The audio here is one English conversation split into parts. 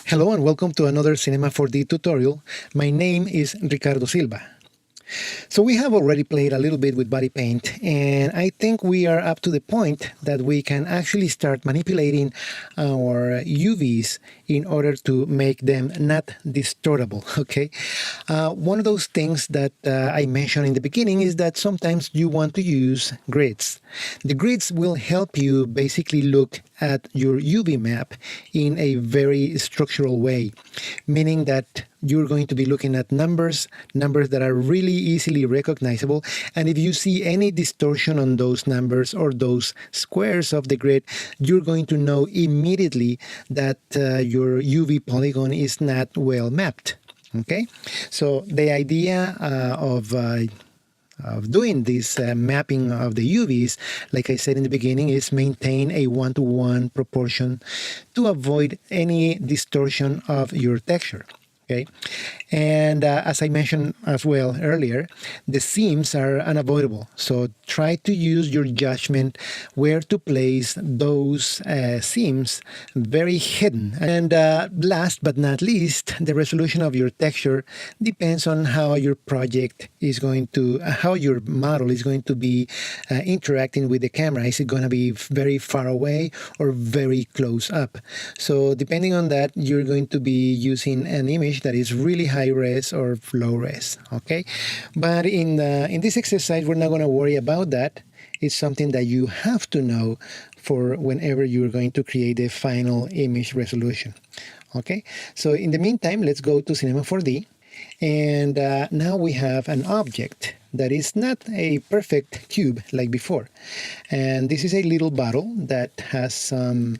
Hello and welcome to another Cinema 4D tutorial. My name is Ricardo Silva. So we have already played a little bit with body paint, and I think we are up to the point that we can actually start manipulating our UVs in order to make them not distortable, okay? One of those things that I mentioned in the beginning is that sometimes you want to use grids. The grids will help you basically look at your UV map in a very structural way, meaning that you're going to be looking at numbers that are really easily recognizable. And if you see any distortion on those numbers or those squares of the grid, you're going to know immediately that your UV polygon is not well mapped. Okay, so the idea of doing this mapping of the UVs, like I said in the beginning, is maintain a 1-to-1 proportion to avoid any distortion of your texture. Okay, and as I mentioned as well earlier, the seams are unavoidable. So try to use your judgment where to place those seams very hidden. And last but not least, the resolution of your texture depends on how your project is going to, how your model is going to be interacting with the camera. Is it going to be very far away or very close up? So depending on that, you're going to be using an image that is really high res or low res. Okay, but in this exercise, we're not going to worry about that. It's something that you have to know for whenever you're going to create the final image resolution. Okay, so in the meantime, let's go to Cinema 4D. And now we have an object that is not a perfect cube like before. And this is a little bottle that has some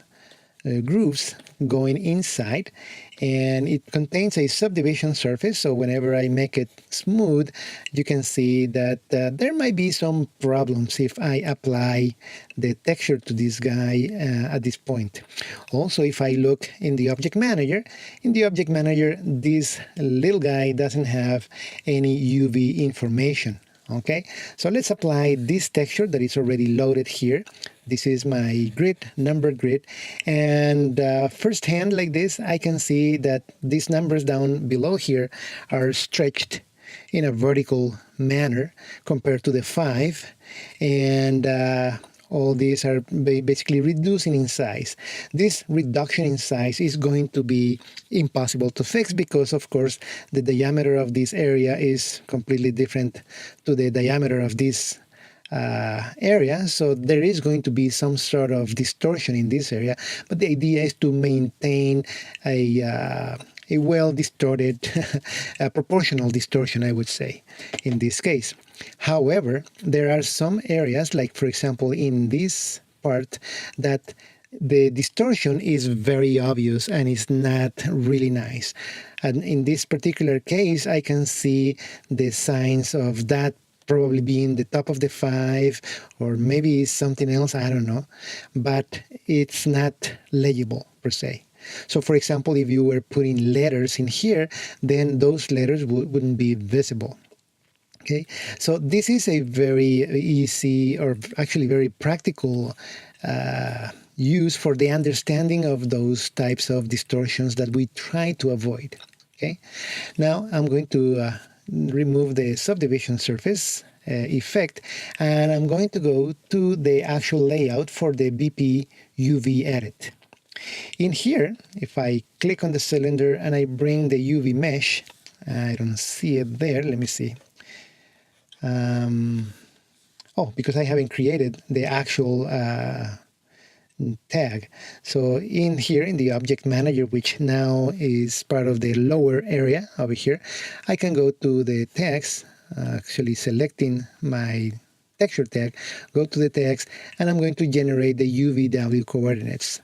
grooves going inside, and it contains a subdivision surface. So whenever I make it smooth, you can see that there might be some problems if I apply the texture to this guy at this point. Also, if I look in the object manager, this little guy doesn't have any UV information. Okay, so let's apply this texture that is already loaded here. This is my grid, numbered grid, and firsthand like this, I can see that these numbers down below here are stretched in a vertical manner compared to the 5, and all these are basically reducing in size. This reduction in size is going to be impossible to fix because, of course, the diameter of this area is completely different to the diameter of this area. So there is going to be some sort of distortion in this area. But the idea is to maintain a well-distorted, proportional distortion, I would say, in this case. However, there are some areas, like for example in this part, that the distortion is very obvious and is not really nice. And in this particular case, I can see the signs of that probably being the top of the 5, or maybe something else, I don't know, but it's not legible per se. So for example, if you were putting letters in here, then those letters wouldn't be visible. Okay, so this is a very easy, or actually very practical use for the understanding of those types of distortions that we try to avoid. Okay, now I'm going to remove the subdivision surface effect, and I'm going to go to the actual layout for the BP UV edit. In here, if I click on the cylinder and I bring the UV mesh, I don't see it there. Let me see. Oh, because I haven't created the actual tag. So in here, in the object manager, which now is part of the lower area over here, I can go to the tags, actually selecting my texture tag, go to the tags, and I'm going to generate the UVW coordinates.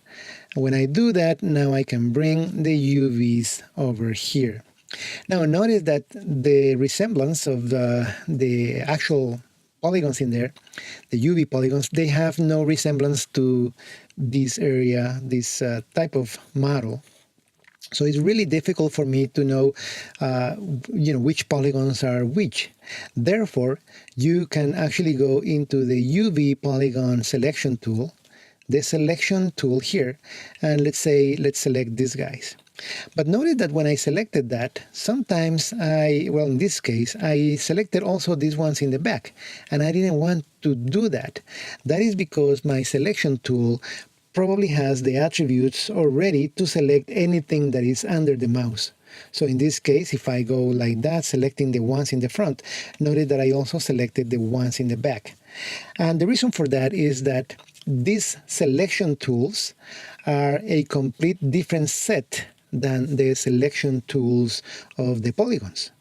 When I do that, now I can bring the UVs over here. Now notice that the resemblance of the actual polygons in there, the UV polygons, they have no resemblance to this area, this type of model. So it's really difficult for me to know, which polygons are which. Therefore, you can actually go into the UV polygon selection tool, the selection tool here, and let's select these guys. But notice that when I selected that, sometimes well, in this case, I selected also these ones in the back, and I didn't want to do that. That is because my selection tool probably has the attributes already to select anything that is under the mouse. So in this case, if I go like that, selecting the ones in the front, notice that I also selected the ones in the back. And the reason for that is that these selection tools are a complete different set than the selection tools of the polygons.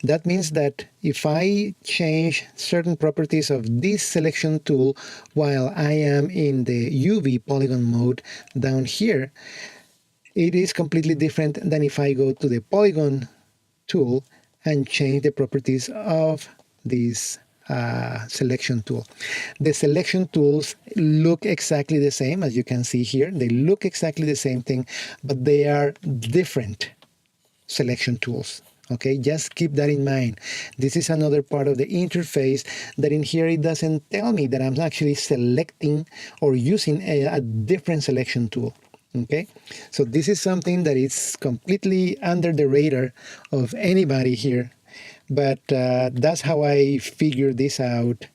That means that if I change certain properties of this selection tool while I am in the UV polygon mode down here, it is completely different than if I go to the polygon tool and change the properties of this selection tool. The selection tools look exactly the same, as you can see here. They look exactly the same thing, but they are different selection tools. Okay, just keep that in mind. This is another part of the interface that in here it doesn't tell me that I'm actually selecting or using a different selection tool. Okay, so this is something that is completely under the radar of anybody here, but that's how I figured this out,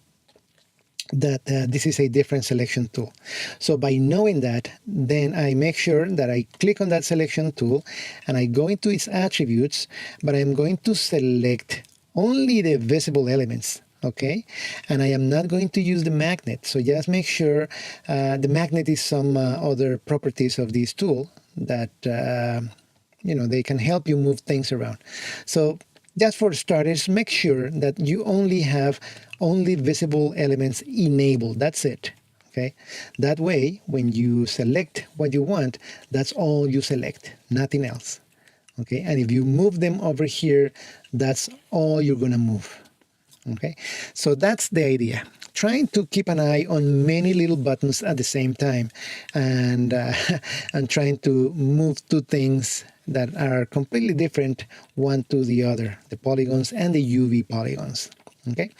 that this is a different selection tool. So by knowing that, then I make sure that I click on that selection tool and I go into its attributes, but I'm going to select only the visible elements. Okay, and I am not going to use the magnet. So just make sure the magnet is some other properties of this tool that they can help you move things around. So just for starters, make sure that you only have only visible elements enabled. That's it. Okay, that way when you select what you want, that's all you select, nothing else. Okay, and if you move them over here, that's all you're gonna move. Okay, so that's the idea. Trying to keep an eye on many little buttons at the same time, and and trying to move two things that are completely different one to the other, the polygons and the UV polygons. Okay,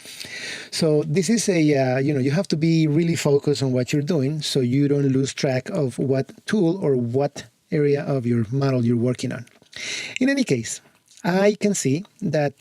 so this is a you have to be really focused on what you're doing so you don't lose track of what tool or what area of your model you're working on. In any case, I can see that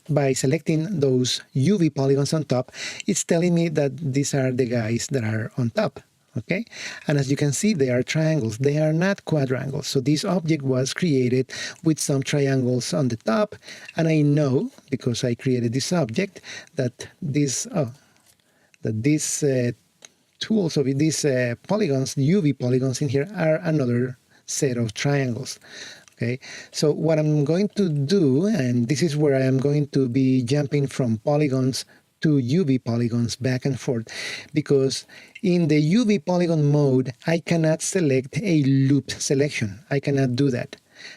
by selecting those UV polygons on top, it's telling me that these are the guys that are on top. Okay, and as you can see, they are triangles. They are not quadrangles. So this object was created with some triangles on the top, and I know because I created this object that these tools of these polygons, UV polygons in here, are another set of triangles. Okay, so what I'm going to do, and this is where I am going to be jumping from polygons to UV polygons back and forth, because in the UV polygon mode, I cannot select a looped selection. I cannot do that.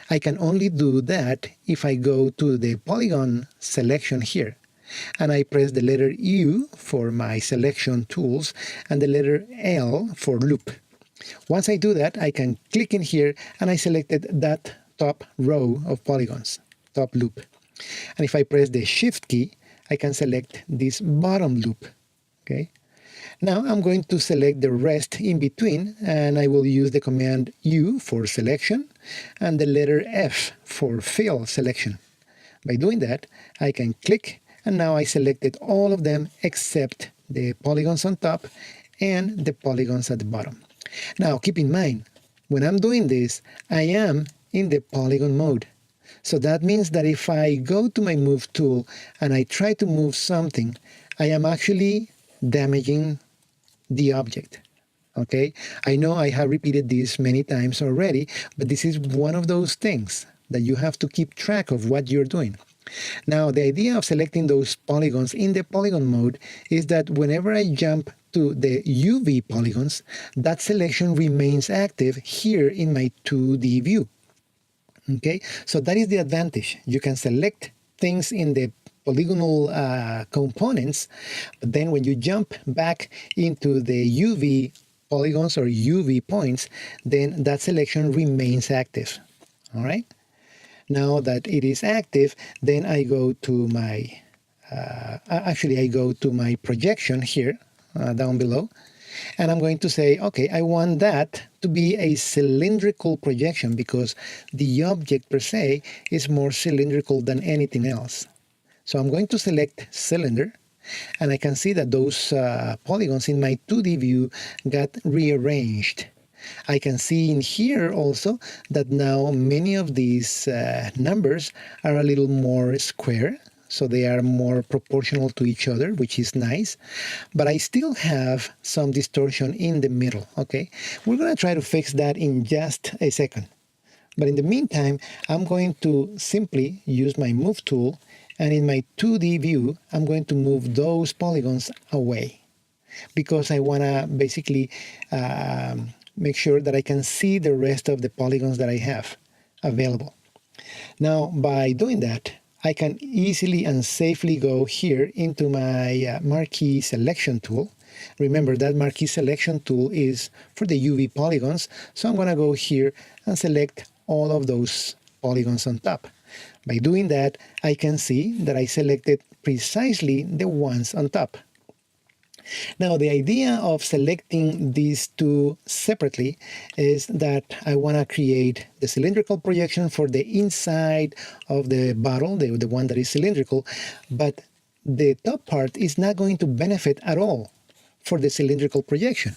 I can only do that if I go to the polygon selection here, and I press the letter U for my selection tools and the letter L for loop. Once I do that, I can click in here, and I selected that top row of polygons, top loop. And if I press the Shift key, I can select this bottom loop. Okay. Now I'm going to select the rest in between, and I will use the command U for selection and the letter F for fill selection. By doing that, I can click, and now I selected all of them except the polygons on top and the polygons at the bottom. Now keep in mind, when I'm doing this, I am in the polygon mode. So that means that if I go to my move tool and I try to move something, I am actually damaging the object. Okay, I know I have repeated this many times already, but this is one of those things that you have to keep track of what you're doing. Now, the idea of selecting those polygons in the polygon mode is that whenever I jump to the UV polygons, that selection remains active here in my 2D view. Okay, so that is the advantage. You can select things in the polygonal components, but then when you jump back into the UV polygons or UV points, then that selection remains active. All right. Now that it is active, then I go to my, I go to my projection here, down below, and I'm going to say, okay, I want that to be a cylindrical projection because the object per se is more cylindrical than anything else. So I'm going to select cylinder, and I can see that those polygons in my 2D view got rearranged. I can see in here also that now many of these numbers are a little more square, so they are more proportional to each other, which is nice. But I still have some distortion in the middle, okay? We're going to try to fix that in just a second. But in the meantime, I'm going to simply use my move tool, and in my 2D view, I'm going to move those polygons away because I want to basically make sure that I can see the rest of the polygons that I have available. Now, by doing that, I can easily and safely go here into my marquee selection tool. Remember that marquee selection tool is for the UV polygons, so I'm going to go here and select all of those polygons on top. By doing that, I can see that I selected precisely the ones on top. Now, the idea of selecting these two separately is that I want to create the cylindrical projection for the inside of the bottle, the one that is cylindrical, but the top part is not going to benefit at all for the cylindrical projection.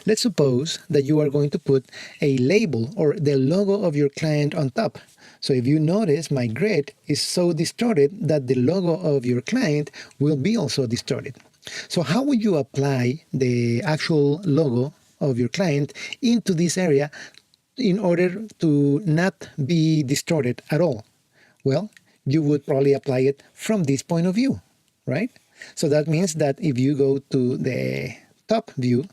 Let's suppose that you are going to put a label or the logo of your client on top. So if you notice, my grid is so distorted that the logo of your client will be also distorted. So how would you apply the actual logo of your client into this area in order to not be distorted at all? Well, you would probably apply it from this point of view, right? So that means that if you go to the top view,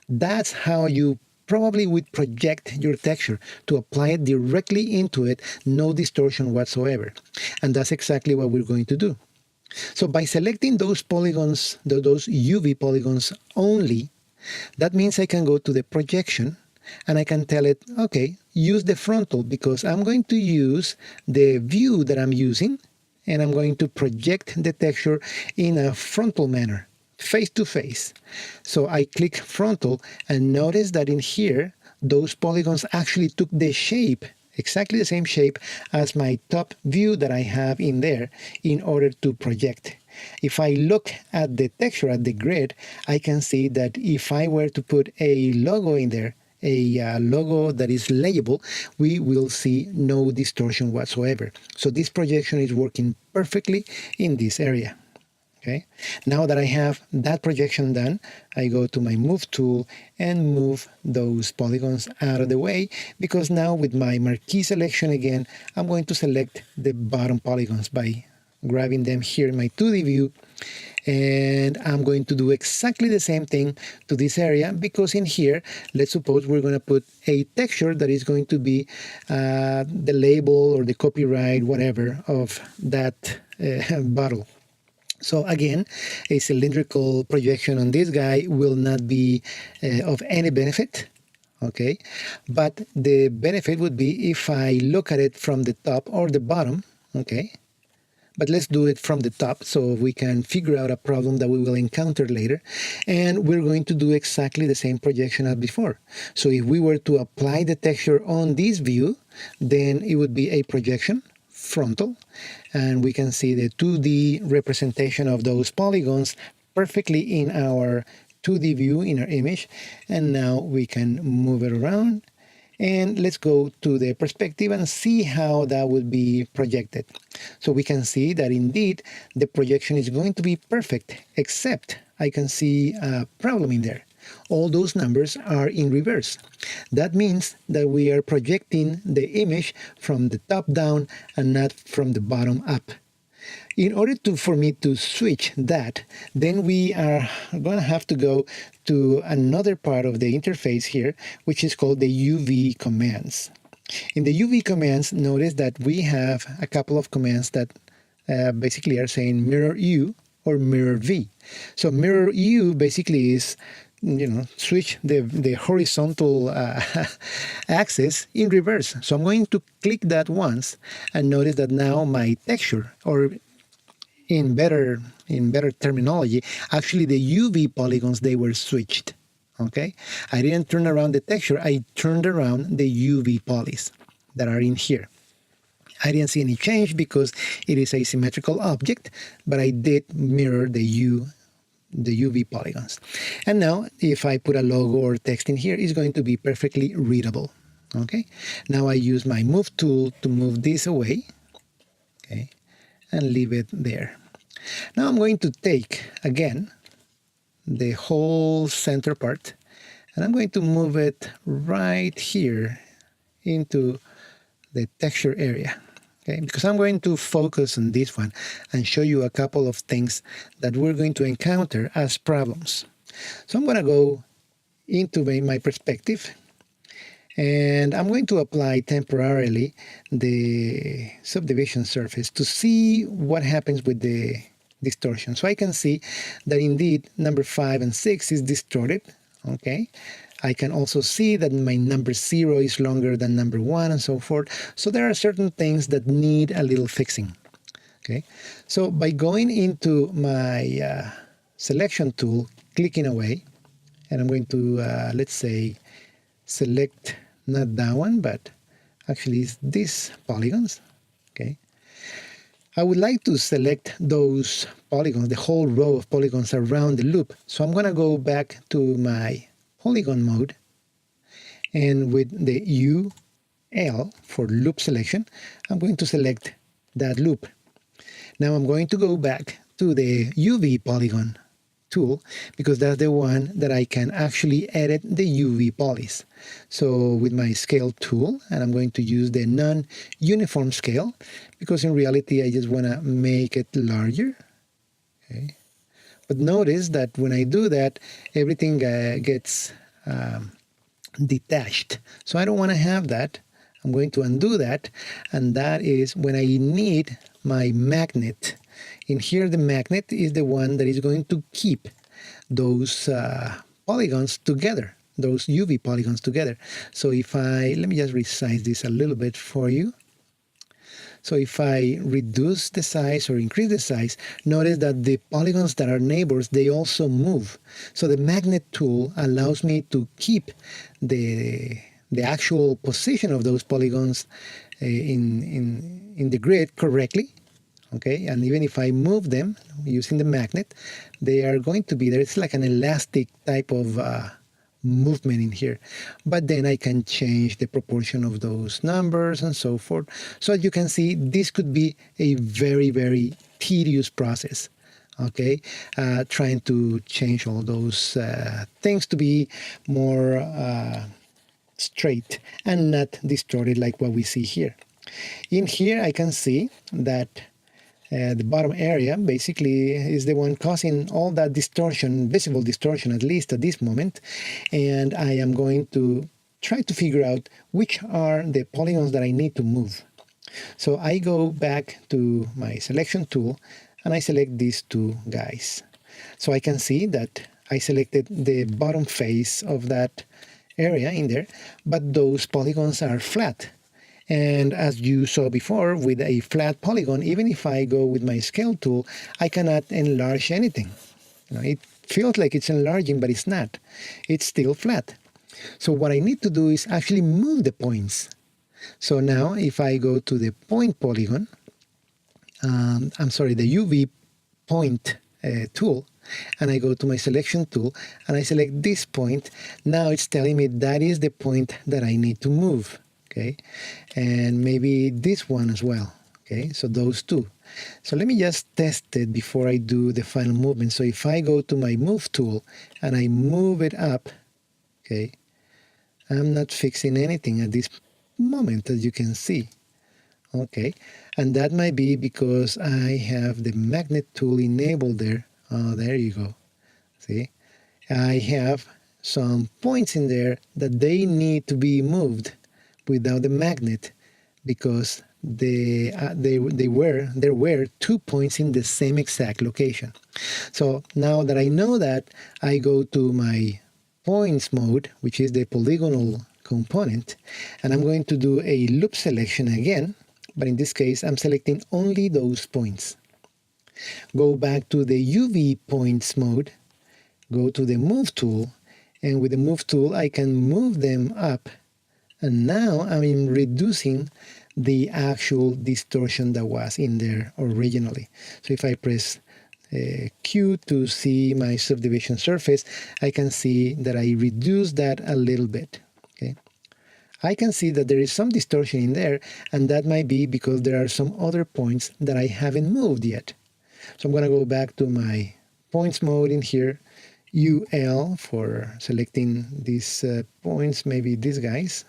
that's how you probably would project your texture, to apply it directly into it, no distortion whatsoever. And that's exactly what we're going to do. So by selecting those polygons, those UV polygons only, that means I can go to the projection and I can tell it, okay, use the frontal, because I'm going to use the view that I'm using and I'm going to project the texture in a frontal manner, face to face. So I click frontal and notice that in here, those polygons actually took the shape, exactly the same shape as my top view that I have in there in order to project. If I look at the texture, at the grid, I can see that if I were to put a logo in there, a logo that is layable, we will see no distortion whatsoever. So this projection is working perfectly in this area. Okay. Now that I have that projection done, I go to my move tool and move those polygons out of the way, because now with my marquee selection again, I'm going to select the bottom polygons by grabbing them here in my 2D view. And I'm going to do exactly the same thing to this area, because in here, let's suppose we're going to put a texture that is going to be the label or the copyright, whatever, of that bottle. So again, a cylindrical projection on this guy will not be of any benefit, okay? But the benefit would be if I look at it from the top or the bottom, okay? But let's do it from the top so we can figure out a problem that we will encounter later. And we're going to do exactly the same projection as before. So if we were to apply the texture on this view, then it would be a projection frontal, and we can see the 2D representation of those polygons perfectly in our 2D view, in our image. And now we can move it around, and let's go to the perspective and see how that would be projected. So we can see that indeed the projection is going to be perfect, except I can see a problem in there. All those numbers are in reverse. That means that we are projecting the image from the top down and not from the bottom up. In order for me to switch that, then we are going to have to go to another part of the interface here, which is called the UV commands. In the UV commands, notice that we have a couple of commands that basically are saying mirror U or mirror V. So mirror U basically is, switch the horizontal axis in reverse. So I'm going to click that once and notice that now my texture, or in better terminology, actually the UV polygons, they were switched. Okay, I didn't turn around the texture, I turned around the UV polys that are in here. I didn't see any change because it is a symmetrical object, but I did mirror the UV polygons. And now if I put a logo or text in here, it's going to be perfectly readable. Okay, now I use my move tool to move this away, okay, and leave it there. Now I'm going to take again the whole center part and I'm going to move it right here into the texture area. Okay, because I'm going to focus on this one and show you a couple of things that we're going to encounter as problems. So I'm going to go into my perspective and I'm going to apply temporarily the subdivision surface to see what happens with the distortion. So I can see that indeed number 5 and 6 is distorted. Okay, I can also see that my number 0 is longer than number 1 and so forth. So there are certain things that need a little fixing. Okay, so by going into my selection tool, clicking away, and I'm going to, let's say, select not that one, but actually it's these polygons. Okay, I would like to select those polygons, the whole row of polygons around the loop. So I'm going to go back to my polygon mode, and with the UL for loop selection, I'm going to select that loop. Now I'm going to go back to the UV polygon tool because that's the one that I can actually edit the UV polys. So with my scale tool, and I'm going to use the non-uniform scale because in reality I just want to make it larger. Okay. But notice that when I do that, everything gets detached. So I don't want to have that. I'm going to undo that, and that is when I need my magnet. In here, the magnet is the one that is going to keep those polygons together, those UV polygons together. So if let me just resize this a little bit for you. So if I reduce the size or increase the size, notice that the polygons that are neighbors, they also move. So the magnet tool allows me to keep the actual position of those polygons in the grid correctly. Okay, and even if I move them using the magnet, they are going to be there. It's like an elastic type of movement in here. But then I can change the proportion of those numbers and so forth. So as you can see, this could be a very, very tedious process. Okay, trying to change all those things to be more straight and not distorted like what we see here. In here, I can see that the bottom area basically is the one causing all that distortion, visible distortion, at least at this moment. And I am going to try to figure out which are the polygons that I need to move. So I go back to my selection tool and I select these two guys. So I can see that I selected the bottom face of that area in there, but those polygons are flat. And as you saw before, with a flat polygon, even if I go with my scale tool, I cannot enlarge anything. It feels like it's enlarging, but it's not. It's still flat. So what I need to do is actually move the points. So now if I go to the point polygon, the UV point tool, and I go to my selection tool, and I select this point, now it's telling me that is the point that I need to move. Okay, and maybe this one as well. Okay, so those two. So let me just test it before I do the final movement. So if I go to my move tool and I move it up, okay, I'm not fixing anything at this moment, as you can see. Okay, and that might be because I have the magnet tool enabled there. Oh, there you go. See, I have some points in there that they need to be moved without the magnet because there were 2 points in the same exact location. So now that I know that, I go to my points mode, which is the polygonal component, and I'm going to do a loop selection again, but in this case I'm selecting only those points. Go back to the UV points mode, go to the move tool, And with the move tool, I can move them up. And now I'm reducing the actual distortion that was in there originally. So if I press Q to see my subdivision surface, I can see that I reduced that a little bit. Okay, I can see that there is some distortion in there, and that might be because there are some other points that I haven't moved yet. So I'm going to go back to my points mode in here, UL for selecting these points, maybe these guys.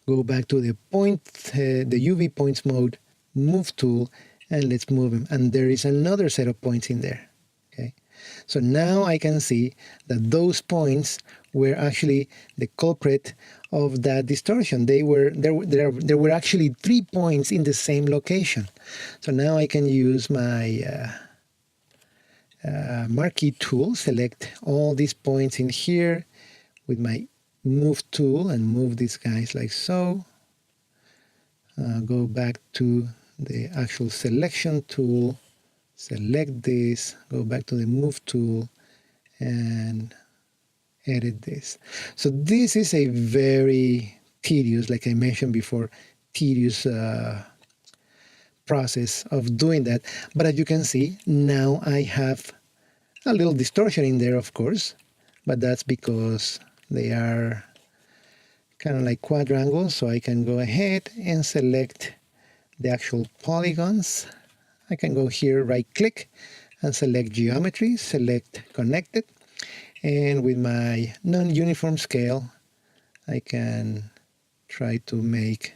Go back to the the UV points mode, move tool, and let's move them. And there is another set of points in there. Okay, so now I can see that those points were actually the culprit of that distortion. There were actually 3 points in the same location. So now I can use my marquee tool, select all these points in here with my move tool and move these guys like so. Go back to the actual selection tool, select this, go back to the move tool, and edit this. So this is a very tedious, like I mentioned before, tedious process of doing that. But as you can see, now I have a little distortion in there, of course, but that's because they are kind of like quadrangles. So I can go ahead and select the actual polygons. I can go here, right click, and select geometry, select connected. And with my non-uniform scale, I can try to make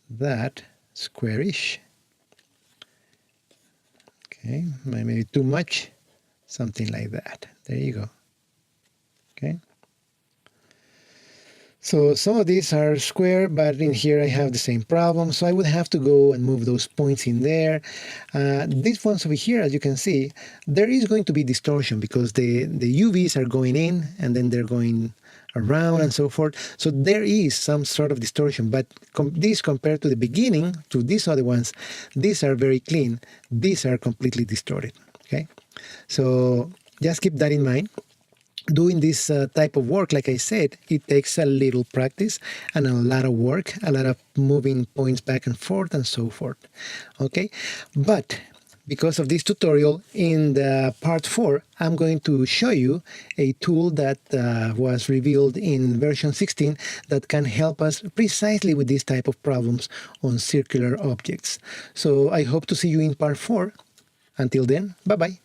that squarish. Okay, maybe too much, something like that. There you go. Okay. So some of these are square, but in here I have the same problem. So I would have to go and move those points in there. These ones over here, as you can see, there is going to be distortion because the UVs are going in and then they're going around and so forth. So there is some sort of distortion, but these compared to the beginning, to these other ones, these are very clean. These are completely distorted. Okay, so just keep that in mind. Doing this type of work, like I said, it takes a little practice and a lot of work, a lot of moving points back and forth and so forth. Okay, but because of this tutorial, in the part 4, I'm going to show you a tool that was revealed in version 16 that can help us precisely with this type of problems on circular objects. So I hope to see you in part 4. Until then, bye-bye.